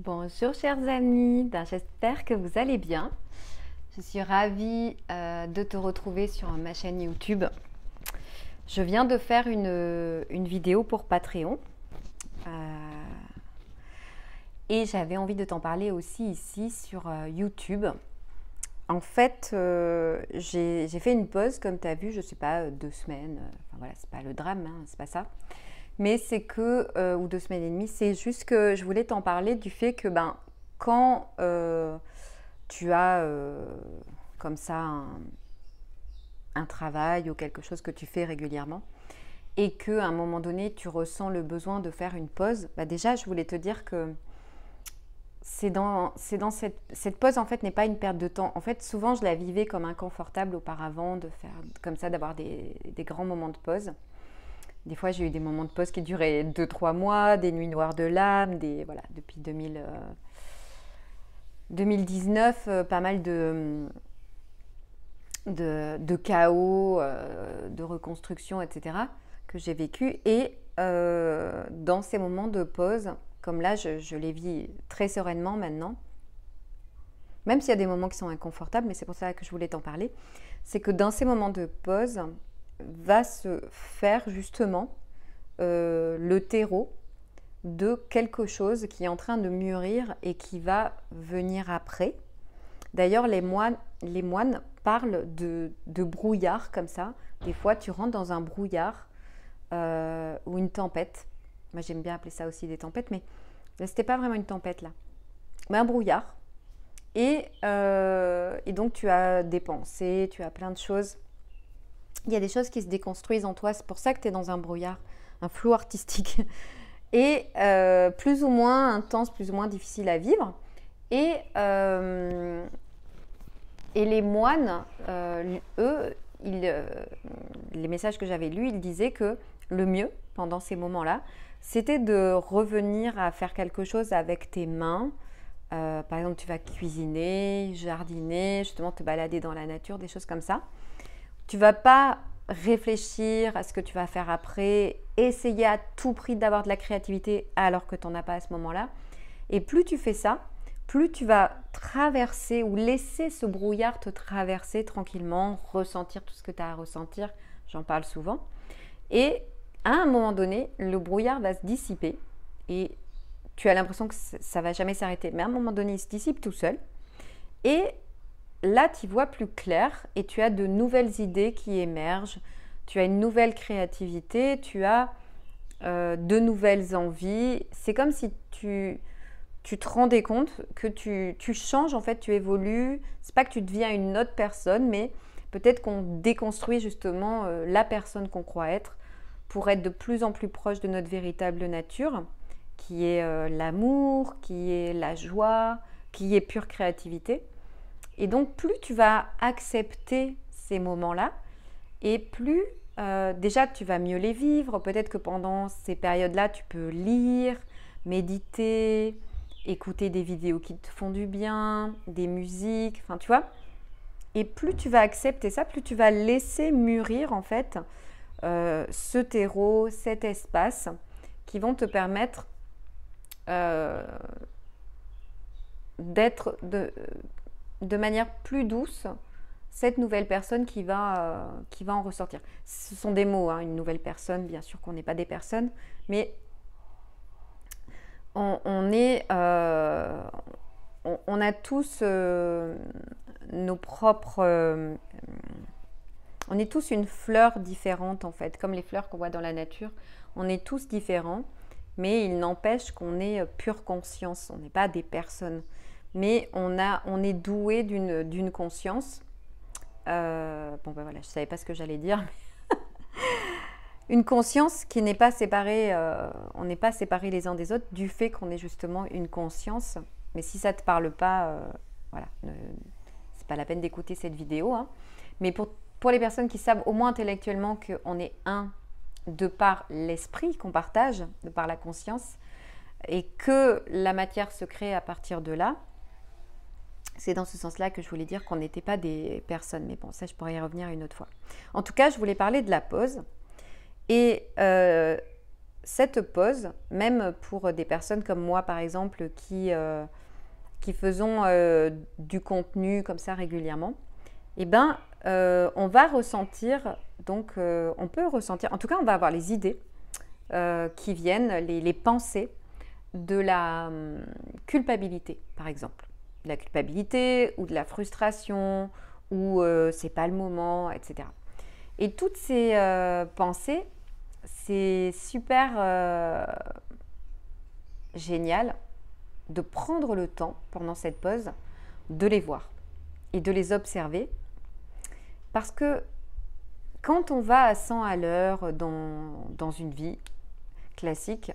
Bonjour chers amis, j'espère que vous allez bien. Je suis ravie de te retrouver sur ma chaîne YouTube. Je viens de faire une vidéo pour Patreon et j'avais envie de t'en parler aussi ici sur YouTube. En fait, j'ai fait une pause, comme tu as vu, je ne sais pas, 2 semaines, enfin voilà, c'est pas le drame, hein, c'est pas ça. Mais c'est que, ou 2 semaines et demie, c'est juste que je voulais t'en parler du fait que quand tu as comme ça un travail ou quelque chose que tu fais régulièrement et qu'à un moment donné tu ressens le besoin de faire une pause, déjà je voulais te dire que c'est dans cette pause en fait n'est pas une perte de temps. En fait souvent je la vivais comme inconfortable auparavant de faire comme ça, d'avoir des grands moments de pause. Des fois, j'ai eu des moments de pause qui duraient 2-3 mois, des nuits noires de l'âme, voilà, depuis 2019, pas mal de chaos, de reconstruction, etc., que j'ai vécu. Et dans ces moments de pause, comme là, je les vis très sereinement maintenant, même s'il y a des moments qui sont inconfortables, mais c'est pour ça que je voulais t'en parler, c'est que dans ces moments de pause, va se faire justement le terreau de quelque chose qui est en train de mûrir et qui va venir après. D'ailleurs, les moines parlent de brouillard comme ça. Des fois, tu rentres dans un brouillard ou une tempête. Moi, j'aime bien appeler ça aussi des tempêtes, mais c'était pas vraiment une tempête là, mais un brouillard. Et donc, tu as des pensées, tu as plein de choses. Il y a des choses qui se déconstruisent en toi. C'est pour ça que tu es dans un brouillard, un flou artistique. Et plus ou moins intense, plus ou moins difficile à vivre. Et les moines, eux, les messages que j'avais lus, ils disaient que le mieux pendant ces moments-là, c'était de revenir à faire quelque chose avec tes mains. Par exemple, tu vas cuisiner, jardiner, justement te balader dans la nature, des choses comme ça. Tu vas pas réfléchir à ce que tu vas faire après, essayer à tout prix d'avoir de la créativité alors que tu n'en as pas à ce moment-là. Et plus tu fais ça, plus tu vas traverser ou laisser ce brouillard te traverser tranquillement, ressentir tout ce que tu as à ressentir. J'en parle souvent. Et à un moment donné, le brouillard va se dissiper et tu as l'impression que ça ne va jamais s'arrêter. Mais à un moment donné, il se dissipe tout seul. Et là, tu vois plus clair et tu as de nouvelles idées qui émergent. Tu as une nouvelle créativité, tu as de nouvelles envies. C'est comme si tu te rendais compte que tu changes, en fait, tu évolues. C'est pas que tu deviens une autre personne, mais peut-être qu'on déconstruit justement la personne qu'on croit être pour être de plus en plus proche de notre véritable nature, qui est l'amour, qui est la joie, qui est pure créativité. Et donc, plus tu vas accepter ces moments-là, et plus déjà tu vas mieux les vivre. Peut-être que pendant ces périodes-là, tu peux lire, méditer, écouter des vidéos qui te font du bien, des musiques, enfin tu vois. Et plus tu vas accepter ça, plus tu vas laisser mûrir en fait ce terreau, cet espace qui vont te permettre d'être de manière plus douce cette nouvelle personne qui va en ressortir. Ce sont des mots, hein, une nouvelle personne, bien sûr qu'on n'est pas des personnes, mais on a tous nos propres... on est tous une fleur différente en fait, comme les fleurs qu'on voit dans la nature. On est tous différents, mais il n'empêche qu'on est pure conscience, on n'est pas des personnes. Mais on est doué d'une conscience. Voilà, je ne savais pas ce que j'allais dire. Une conscience qui n'est pas séparée, on n'est pas séparés les uns des autres du fait qu'on est justement une conscience. Mais si ça ne te parle pas, voilà, c'est pas la peine d'écouter cette vidéo. Hein. Mais pour les personnes qui savent au moins intellectuellement qu'on est un de par l'esprit qu'on partage, de par la conscience, et que la matière se crée à partir de là, c'est dans ce sens-là que je voulais dire qu'on n'était pas des personnes. Mais bon, ça, je pourrais y revenir une autre fois. En tout cas, je voulais parler de la pause. Et cette pause, même pour des personnes comme moi par exemple qui faisons du contenu comme ça régulièrement, eh ben, on va ressentir, donc on peut ressentir, en tout cas on va avoir les idées qui viennent, les pensées de la culpabilité par exemple. De la culpabilité ou de la frustration ou c'est pas le moment, etc. Et toutes ces pensées, c'est super génial de prendre le temps pendant cette pause de les voir et de les observer parce que quand on va à 100 à l'heure dans une vie classique,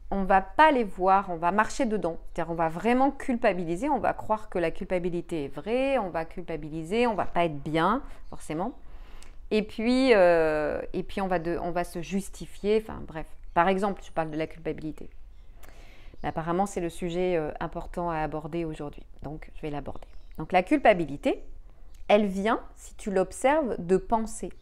on ne va pas les voir, on va marcher dedans. C'est-à-dire on va vraiment culpabiliser, on va croire que la culpabilité est vraie, on va culpabiliser, on ne va pas être bien forcément. Et puis on va se justifier, enfin bref. Par exemple, je parle de la culpabilité. Mais apparemment, c'est le sujet important à aborder aujourd'hui. Donc, je vais l'aborder. Donc, la culpabilité, elle vient, si tu l'observes, de pensée.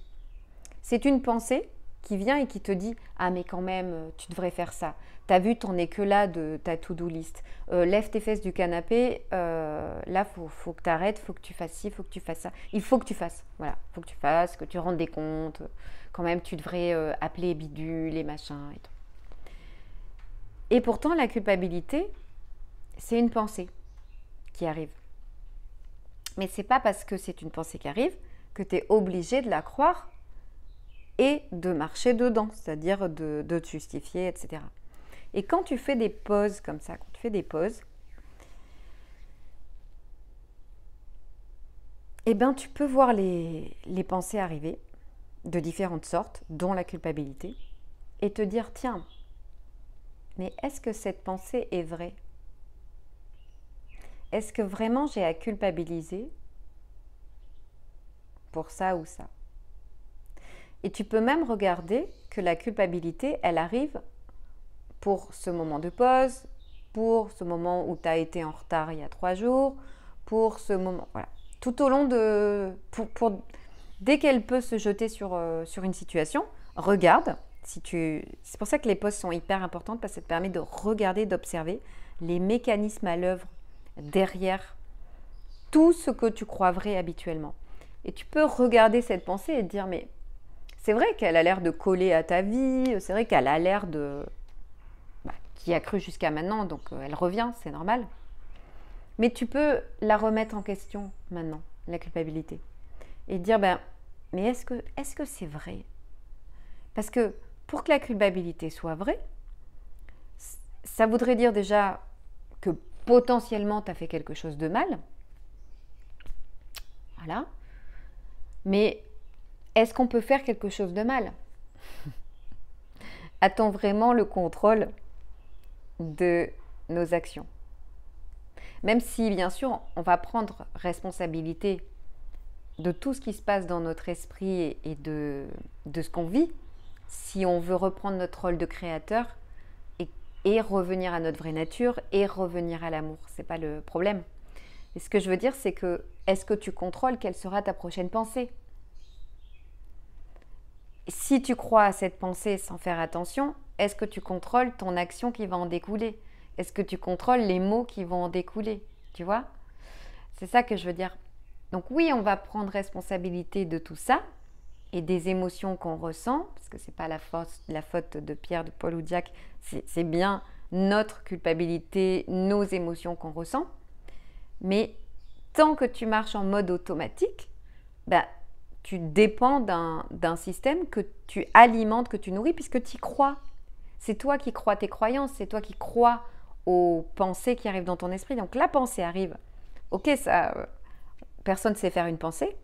C'est une pensée qui vient et qui te dit « Ah, mais quand même, tu devrais faire ça. T'as vu ton éclat de ta to-do list. Lève tes fesses du canapé. Là, faut que tu arrêtes, faut que tu fasses ci, faut que tu fasses ça. Il faut que tu fasses. Voilà, faut que tu fasses, que tu rendes des comptes. Quand même, tu devrais appeler bidule et machin et tout. » Et pourtant, la culpabilité, c'est une pensée qui arrive. Mais ce n'est pas parce que c'est une pensée qui arrive que tu es obligé de la croire et de marcher dedans, c'est-à-dire de te justifier, etc. Et quand tu fais des pauses comme ça, quand tu fais des pauses, eh ben, tu peux voir les pensées arriver de différentes sortes, dont la culpabilité, et te dire, tiens, mais est-ce que cette pensée est vraie? Est-ce que vraiment j'ai à culpabiliser pour ça ou ça? Et tu peux même regarder que la culpabilité, elle arrive pour ce moment de pause, pour ce moment où tu as été en retard il y a 3 jours, pour ce moment, voilà. Tout au long de... dès qu'elle peut se jeter sur une situation, regarde. C'est pour ça que les pauses sont hyper importantes parce que ça te permet de regarder, d'observer les mécanismes à l'œuvre derrière tout ce que tu crois vrai habituellement. Et tu peux regarder cette pensée et te dire, mais c'est vrai qu'elle a l'air de coller à ta vie, c'est vrai qu'elle a l'air de... qui a cru jusqu'à maintenant, donc elle revient, c'est normal. Mais tu peux la remettre en question maintenant, la culpabilité. Et dire, mais est-ce que c'est vrai? Parce que pour que la culpabilité soit vraie, ça voudrait dire déjà que potentiellement tu as fait quelque chose de mal. Voilà. Mais est-ce qu'on peut faire quelque chose de mal? A-t-on vraiment le contrôle de nos actions? Même si, bien sûr, on va prendre responsabilité de tout ce qui se passe dans notre esprit et de ce qu'on vit, si on veut reprendre notre rôle de créateur et revenir à notre vraie nature et revenir à l'amour, c'est pas le problème. Et ce que je veux dire, c'est que est-ce que tu contrôles quelle sera ta prochaine pensée? Si tu crois à cette pensée sans faire attention, est-ce que tu contrôles ton action qui va en découler? Est-ce que tu contrôles les mots qui vont en découler? Tu vois? C'est ça que je veux dire. Donc oui, on va prendre responsabilité de tout ça et des émotions qu'on ressent, parce que ce n'est pas la faute de Pierre, de Paul ou de Jacques, c'est bien notre culpabilité, nos émotions qu'on ressent. Mais tant que tu marches en mode automatique, tu dépends d'un système que tu alimentes, que tu nourris, puisque tu y crois. C'est toi qui crois tes croyances, c'est toi qui crois aux pensées qui arrivent dans ton esprit. Donc la pensée arrive. Ok, ça, personne ne sait faire une pensée.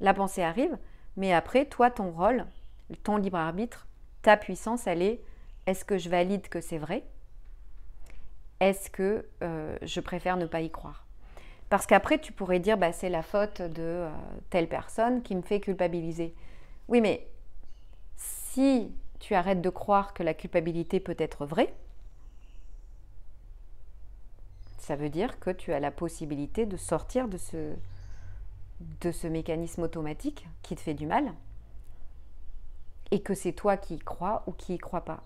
La pensée arrive, mais après, toi, ton rôle, ton libre arbitre, ta puissance, elle est, est-ce que je valide que c'est vrai? Est-ce que je préfère ne pas y croire? Parce qu'après, tu pourrais dire, c'est la faute de telle personne qui me fait culpabiliser. Oui, mais si tu arrêtes de croire que la culpabilité peut être vraie, ça veut dire que tu as la possibilité de sortir de ce mécanisme automatique qui te fait du mal et que c'est toi qui y crois ou qui y crois pas.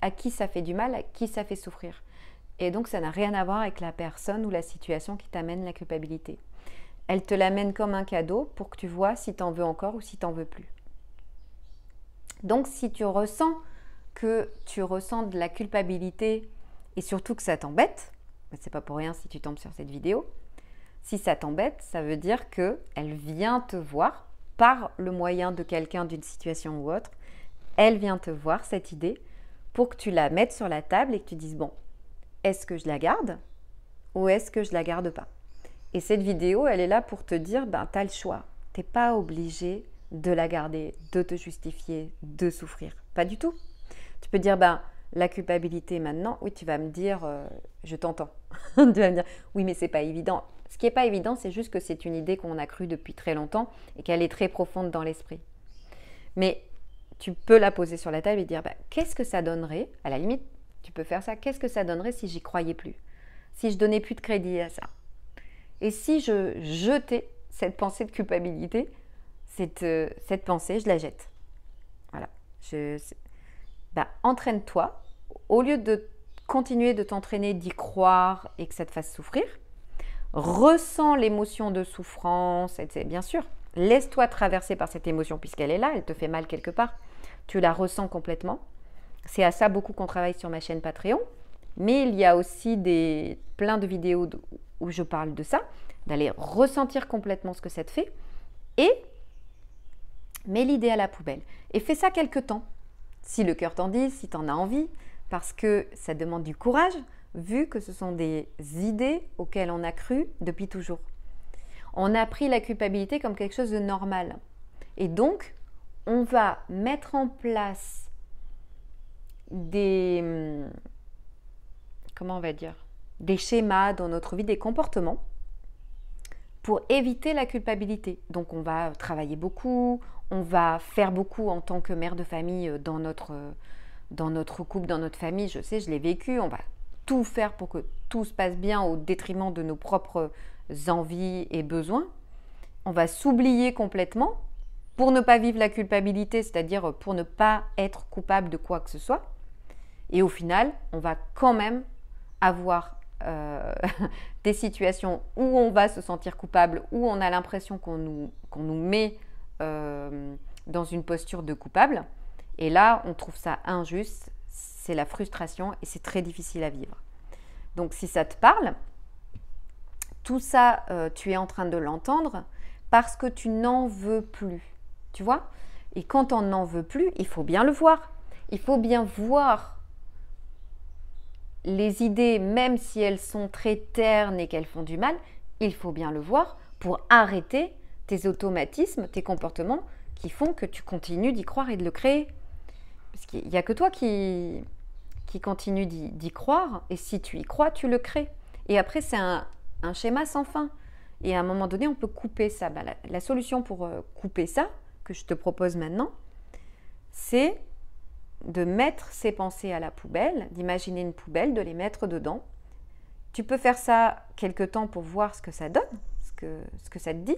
à qui ça fait du mal, à qui ça fait souffrir. Et donc, ça n'a rien à voir avec la personne ou la situation qui t'amène la culpabilité. Elle te l'amène comme un cadeau pour que tu vois si tu en veux encore ou si tu n'en veux plus. Donc, si tu ressens de la culpabilité et surtout que ça t'embête, c'est pas pour rien si tu tombes sur cette vidéo, si ça t'embête, ça veut dire qu'elle vient te voir par le moyen de quelqu'un, d'une situation ou autre. Elle vient te voir, cette idée, pour que tu la mettes sur la table et que tu dises, bon, est-ce que je la garde ou est-ce que je la garde pas? Et cette vidéo, elle est là pour te dire, ben, tu as le choix. Tu n'es pas obligé de la garder, de te justifier, de souffrir. Pas du tout. Tu peux dire, ben, la culpabilité maintenant, oui, tu vas me dire, je t'entends. Tu vas me dire, oui, mais c'est pas évident. Ce qui n'est pas évident, c'est juste que c'est une idée qu'on a crue depuis très longtemps et qu'elle est très profonde dans l'esprit. Mais tu peux la poser sur la table et dire, ben, qu'est-ce que ça donnerait, à la limite, tu peux faire ça, qu'est-ce que ça donnerait si j'y croyais plus? Si je donnais plus de crédit à ça? Et si je jetais cette pensée de culpabilité, cette pensée, je la jette. Voilà. Entraîne-toi. Au lieu de continuer de t'entraîner, d'y croire et que ça te fasse souffrir, ressens l'émotion de souffrance, etc. Bien sûr, laisse-toi traverser par cette émotion puisqu'elle est là, elle te fait mal quelque part. Tu la ressens complètement. C'est à ça beaucoup qu'on travaille sur ma chaîne Patreon. Mais il y a aussi plein de vidéos où je parle de ça, d'aller ressentir complètement ce que ça te fait et mets l'idée à la poubelle. Et fais ça quelque temps, si le cœur t'en dit, si tu en as envie, parce que ça demande du courage, vu que ce sont des idées auxquelles on a cru depuis toujours. On a pris la culpabilité comme quelque chose de normal. Et donc, on va mettre en place des schémas dans notre vie, des comportements pour éviter la culpabilité. Donc on va travailler beaucoup, on va faire beaucoup en tant que mère de famille dans notre couple, dans notre famille. Je sais, je l'ai vécu, on va tout faire pour que tout se passe bien au détriment de nos propres envies et besoins. On va s'oublier complètement pour ne pas vivre la culpabilité, c'est-à-dire pour ne pas être coupable de quoi que ce soit. Et au final, on va quand même avoir des situations où on va se sentir coupable, où on a l'impression qu'on nous met dans une posture de coupable. Et là, on trouve ça injuste, c'est la frustration et c'est très difficile à vivre. Donc si ça te parle, tout ça, tu es en train de l'entendre parce que tu n'en veux plus. Tu vois? Et quand on n'en veut plus, il faut bien le voir. Il faut bien voir les idées, même si elles sont très ternes et qu'elles font du mal, il faut bien le voir pour arrêter tes automatismes, tes comportements qui font que tu continues d'y croire et de le créer. Parce qu'il n'y a que toi qui continue d'y croire, et si tu y crois, tu le crées. Et après, c'est un schéma sans fin. Et à un moment donné, on peut couper ça. La solution pour couper ça, que je te propose maintenant, c'est de mettre ces pensées à la poubelle, d'imaginer une poubelle, de les mettre dedans. Tu peux faire ça quelque temps pour voir ce que ça donne, ce que ça te dit.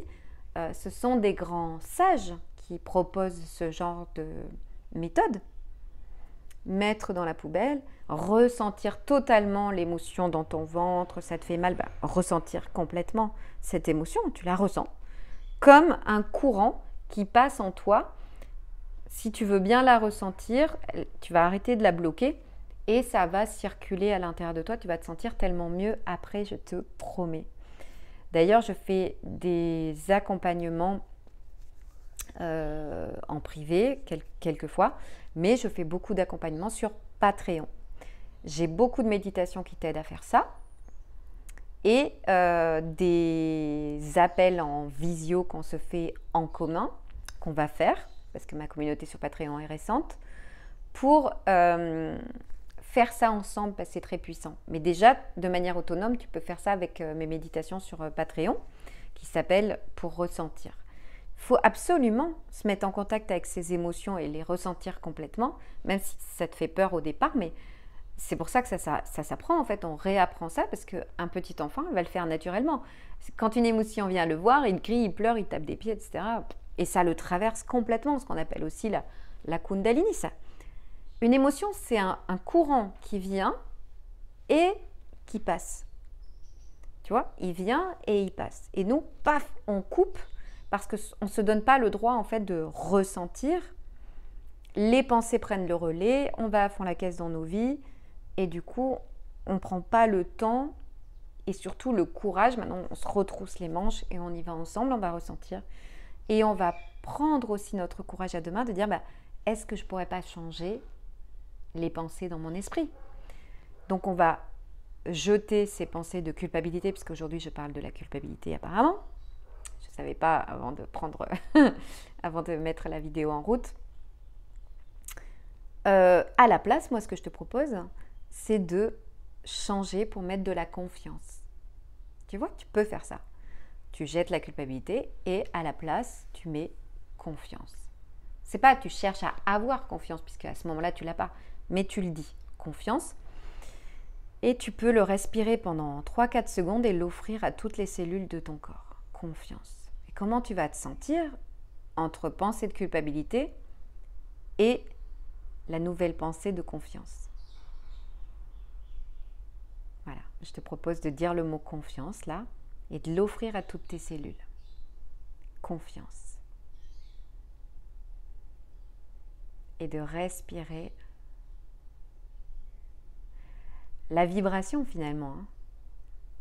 Ce sont des grands sages qui proposent ce genre de méthode. Mettre dans la poubelle, ressentir totalement l'émotion dans ton ventre, ça te fait mal, ressentir complètement cette émotion, tu la ressens. Comme un courant qui passe en toi. Si tu veux bien la ressentir, tu vas arrêter de la bloquer et ça va circuler à l'intérieur de toi. Tu vas te sentir tellement mieux après, je te promets. D'ailleurs, je fais des accompagnements en privé quelquefois, mais je fais beaucoup d'accompagnements sur Patreon. J'ai beaucoup de méditations qui t'aident à faire ça et des appels en visio qu'on se fait en commun, qu'on va faire, parce que ma communauté sur Patreon est récente, pour faire ça ensemble, parce que c'est très puissant. Mais déjà, de manière autonome, tu peux faire ça avec mes méditations sur Patreon, qui s'appelle « Pour ressentir ». Il faut absolument se mettre en contact avec ses émotions et les ressentir complètement, même si ça te fait peur au départ, mais c'est pour ça que ça s'apprend en fait, on réapprend ça, parce qu'un petit enfant va le faire naturellement. Quand une émotion vient le voir, il crie, il pleure, il tape des pieds, etc. Et ça le traverse complètement, ce qu'on appelle aussi la kundalini. Une émotion, c'est un courant qui vient et qui passe. Tu vois, il vient et il passe. Et nous, paf, on coupe parce qu'on ne se donne pas le droit en fait de ressentir. Les pensées prennent le relais, on va à fond la caisse dans nos vies et du coup, on ne prend pas le temps et surtout le courage. Maintenant, on se retrousse les manches et on y va ensemble, on va ressentir. Et on va prendre aussi notre courage à deux mains de dire, est-ce que je ne pourrais pas changer les pensées dans mon esprit? Donc, on va jeter ces pensées de culpabilité, puisqu'aujourd'hui, je parle de la culpabilité apparemment. Je ne savais pas avant de avant de mettre la vidéo en route. À la place, moi, ce que je te propose, c'est de changer pour mettre de la confiance. Tu vois, tu peux faire ça. Tu jettes la culpabilité et à la place, tu mets confiance. C'est pas tu cherches à avoir confiance, puisque à ce moment-là, tu l'as pas, mais tu le dis, confiance. Et tu peux le respirer pendant 3-4 secondes et l'offrir à toutes les cellules de ton corps. Confiance. Et comment tu vas te sentir entre pensée de culpabilité et la nouvelle pensée de confiance? Voilà, je te propose de dire le mot confiance là et de l'offrir à toutes tes cellules. Confiance. Et de respirer la vibration finalement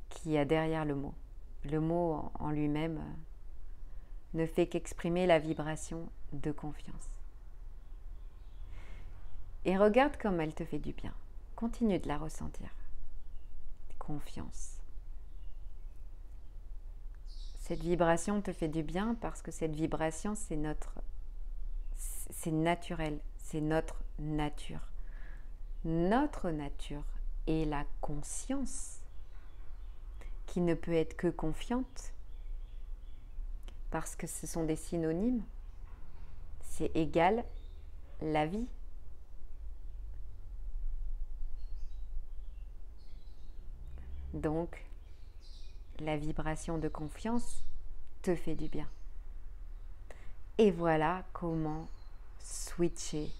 qu'il y a derrière le mot. Le mot en lui-même ne fait qu'exprimer la vibration de confiance. Et regarde comme elle te fait du bien. Continue de la ressentir. Confiance. Cette vibration te fait du bien parce que cette vibration, c'est naturel, c'est notre nature. Notre nature est la conscience qui ne peut être que confiante parce que ce sont des synonymes. C'est égal la vie. Donc, la vibration de confiance te fait du bien. Et voilà comment switcher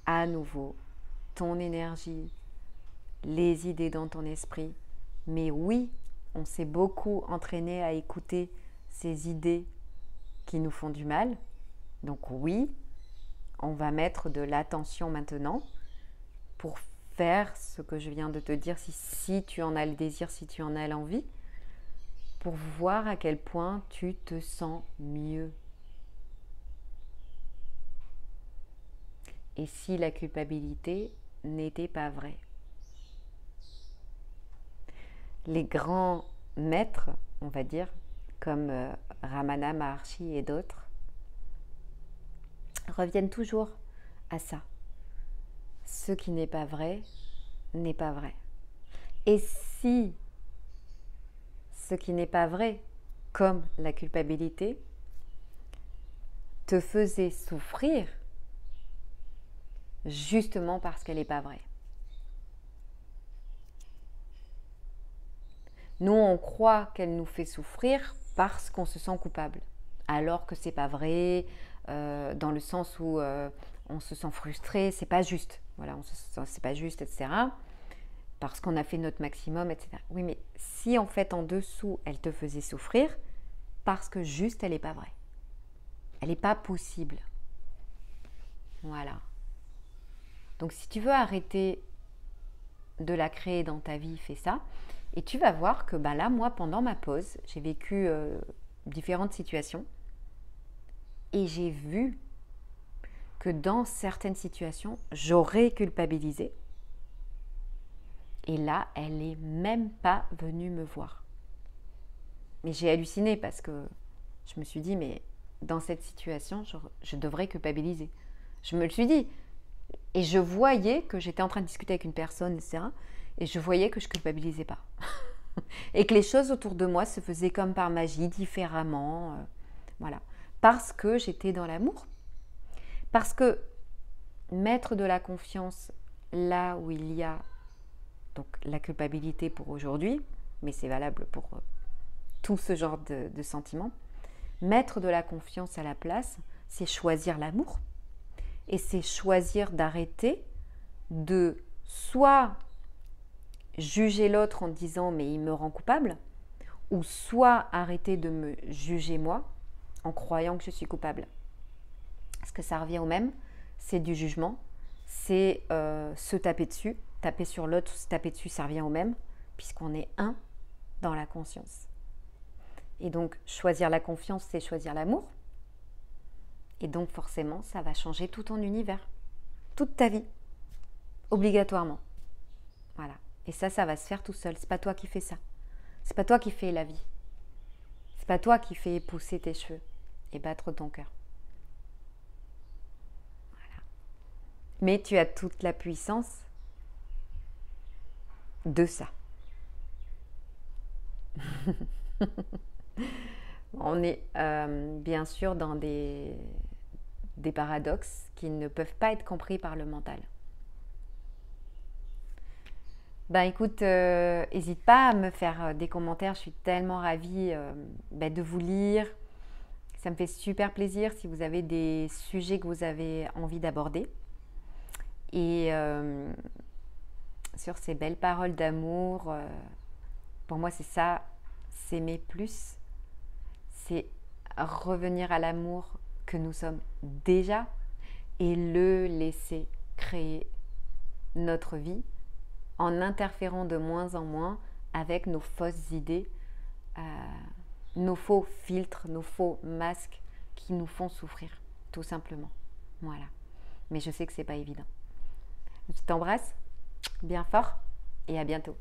à nouveau ton énergie, les idées dans ton esprit. Mais oui, on s'est beaucoup entraîné à écouter ces idées qui nous font du mal. Donc oui, on va mettre de l'attention maintenant pour faire ce que je viens de te dire, si tu en as le désir, si tu en as l'envie, pour voir à quel point tu te sens mieux. Et si la culpabilité n'était pas vraie. Les grands maîtres, on va dire, comme Ramana Maharshi et d'autres, reviennent toujours à ça. Ce qui n'est pas vrai, n'est pas vrai. Et si ce qui n'est pas vrai, comme la culpabilité, te faisait souffrir, justement parce qu'elle n'est pas vraie. Nous, on croit qu'elle nous fait souffrir parce qu'on se sent coupable, alors que c'est pas vrai, dans le sens où on se sent frustré, c'est pas juste. Voilà, on se sent, c'est pas juste, etc. Parce qu'on a fait notre maximum, etc. Oui, mais si en fait en dessous, elle te faisait souffrir, parce que juste, elle n'est pas vraie. Elle n'est pas possible. Voilà. Donc si tu veux arrêter de la créer dans ta vie, fais ça. Et tu vas voir que là, moi, pendant ma pause, j'ai vécu différentes situations. Et j'ai vu que dans certaines situations, j'aurais culpabilisé. Et là, elle n'est même pas venue me voir. Mais j'ai halluciné parce que je me suis dit, mais dans cette situation, je devrais culpabiliser. Je me le suis dit. Et je voyais que j'étais en train de discuter avec une personne, etc. Et je voyais que je ne culpabilisais pas. Et que les choses autour de moi se faisaient comme par magie, différemment. Voilà. Parce que j'étais dans l'amour. Parce que mettre de la confiance là où il y a donc la culpabilité pour aujourd'hui, mais c'est valable pour tout ce genre de sentiments, mettre de la confiance à la place, c'est choisir l'amour. Et c'est choisir d'arrêter de soit juger l'autre en disant mais il me rend coupable, ou soit arrêter de me juger moi en croyant que je suis coupable. Parce que ça revient au même, c'est du jugement, c'est se taper dessus, taper sur l'autre, se taper dessus, ça revient au même, puisqu'on est un dans la conscience. Et donc choisir la confiance, c'est choisir l'amour. Et donc forcément, ça va changer tout ton univers, toute ta vie, obligatoirement. Voilà. Et ça va se faire tout seul. C'est pas toi qui fais ça. C'est pas toi qui fais la vie. C'est pas toi qui fais pousser tes cheveux et battre ton cœur. Voilà. Mais tu as toute la puissance de ça. On est bien sûr dans des paradoxes qui ne peuvent pas être compris par le mental. Ben écoute, n'hésite pas à me faire des commentaires, je suis tellement ravie de vous lire. Ça me fait super plaisir si vous avez des sujets que vous avez envie d'aborder. Et sur ces belles paroles d'amour, pour moi c'est ça, s'aimer plus, c'est revenir à l'amour que nous sommes déjà et le laisser créer notre vie en interférant de moins en moins avec nos fausses idées, nos faux filtres, nos faux masques qui nous font souffrir, tout simplement. Voilà. Mais je sais que c'est pas évident. Je t'embrasse bien fort et à bientôt.